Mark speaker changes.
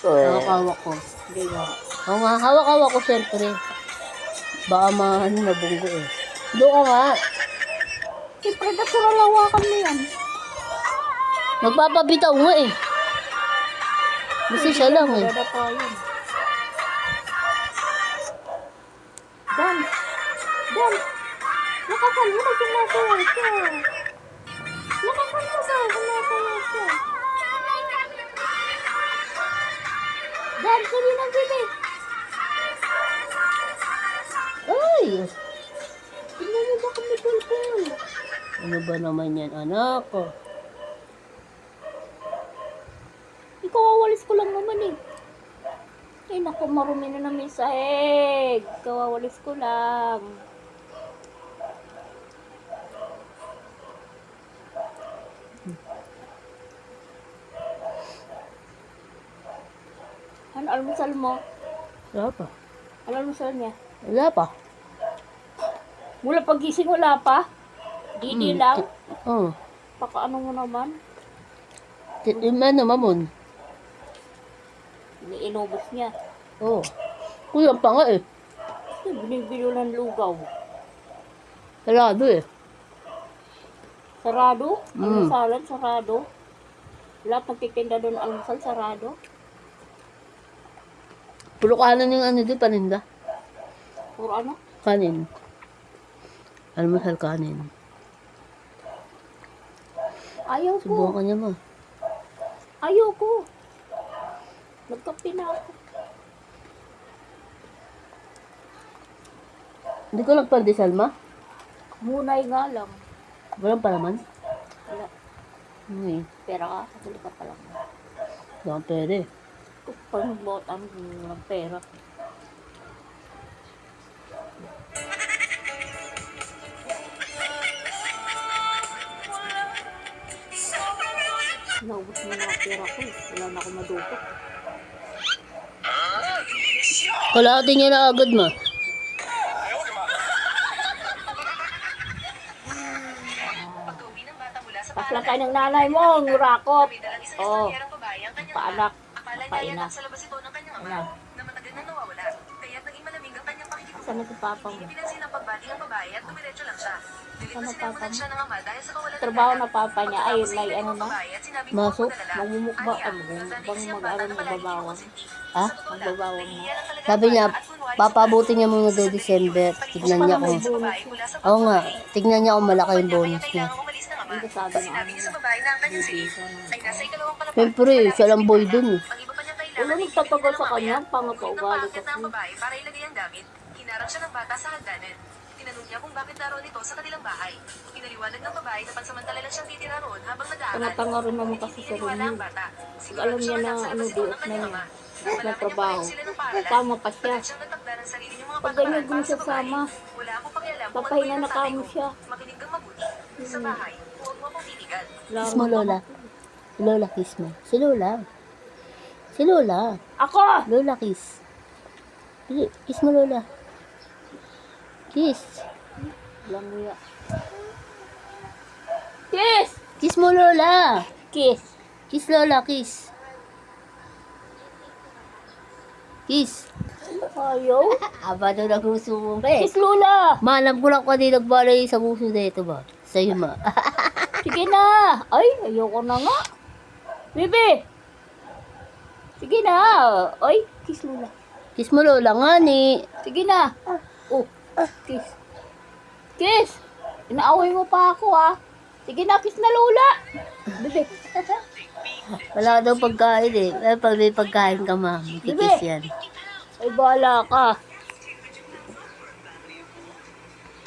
Speaker 1: Hawak-hawak ko.
Speaker 2: Hindi nga.
Speaker 1: Oo nga, hawak-hawak ko siyempre. Baka nabunggo eh. Doon ka nga.
Speaker 2: Siyempre, natural hawakan mo yan.
Speaker 1: Magpapabitaw nga eh. Basta siya lang eh.
Speaker 2: Dadapa yun. Dance. Dance. Lakasan mo na sumasayaw siya. Lakasan mo sa sumasayaw siya. Dance, sabi ng bibi.
Speaker 1: Ay!
Speaker 2: Tingnan mo baka may tulpul.
Speaker 1: Ano ba naman yan, anak ko?
Speaker 2: Ikaw awalis ko lang naman eh. Ay naku, marumi na namin sa egg. Ikaw awalis ko lang. Ano almusal mo?
Speaker 1: Wala pa.
Speaker 2: Ano almusal niya?
Speaker 1: Wala pa.
Speaker 2: Mula pagising wala pa? Didi lang?
Speaker 1: Oo.
Speaker 2: Paka ano mo naman?
Speaker 1: Ano, mamon?
Speaker 2: Iniinubos niya.
Speaker 1: Oo. Kulang pa nga eh.
Speaker 2: Binibilo ng lugaw.
Speaker 1: Salado eh.
Speaker 2: Sarado? Almusalan, sarado? Lahat nagtitinda doon almusal, sarado?
Speaker 1: Puro kanan yung ano di, paninda.
Speaker 2: Puro ano?
Speaker 1: Kanin. Almusal kanin.
Speaker 2: Ayaw ko.
Speaker 1: Subukan niya mo.
Speaker 2: Ayaw ko. Nagkape na ako.
Speaker 1: Hindi ko nagpandesal ma.
Speaker 2: Munay nga lang.
Speaker 1: Walang palaman.
Speaker 2: Wala.
Speaker 1: Okay.
Speaker 2: Pera ka, bili ka pa lang.
Speaker 1: Wala kang pere.
Speaker 2: Pag nagbuot ang walang pera. Naubos mo na ang pera ko. Wala na akong madupot.
Speaker 1: Kalahati niya na agad ma.
Speaker 2: Paslang kayo ng nanay mo, ngurakot. Oh, paanak, paina. Anak. Saan na si papa mo? Saan na papa mo? Trabaho na papa niya. Ay, may ano na?
Speaker 1: Masok.
Speaker 2: Magmumukbang, mag-aral ng babawang.
Speaker 1: Ha?
Speaker 2: Magbabawang na.
Speaker 1: Sabi niya, papabuti niya muna de December. Tignan niya kung... Oo nga, tignan niya kung malaki yung bonus niya.
Speaker 2: Hindi sabi ng ano niya.
Speaker 1: Siyempre, siya lang boy dun eh.
Speaker 2: Wala nagtatagal sa kanya, pangapaugali kasi.
Speaker 3: Para ilagay ang gamit, hinarap siya ng bata sa hagdanan. Tinanong niya kung bakit naroon ito sa kanilang bahay. Pinaliwanag ng babae na pansamantala lang siyang titira roon habang nag-aaral.
Speaker 2: Tanga-tanga rin naman kasi sa Romeo. Pag alam niya na ano, diot na niya. Diot na trabaho. Tama pa siya. Pag ganyan din siya sama, papahinga na kamo siya.
Speaker 3: Makinig kang mabuti. Sa bahay, huwag mo akong titigan.
Speaker 1: Kiss mo, Lola. Si Lola, kiss mo. Si Lola. Si Lola.
Speaker 2: Ako!
Speaker 1: Lola, kiss. Kiss mo, Lola. Kiss.
Speaker 2: Languya. Kiss!
Speaker 1: Kiss mo, Lola.
Speaker 2: Kiss!
Speaker 1: Kiss, Lola, kiss. Kiss.
Speaker 2: Ayaw?
Speaker 1: Aba daw nagsusumo ka eh.
Speaker 2: Kiss Lola!
Speaker 1: Malam ko lang kanina nagbalay sa puso na ito ba? Sa'yo ma.
Speaker 2: Sige na! Ay, ayoko na nga. Bibi! Sige na! Ay, kiss Lola.
Speaker 1: Kiss mo, Lola nga ni.
Speaker 2: Sige na! Oh, kiss. Kiss! Inaaway mo pa ako ah. Sige na, kiss na Lola! Bibi!
Speaker 1: Wala daw pagkain eh. Pag may pagkain ka ma, kikiss yan.
Speaker 2: Ay, bahala ka.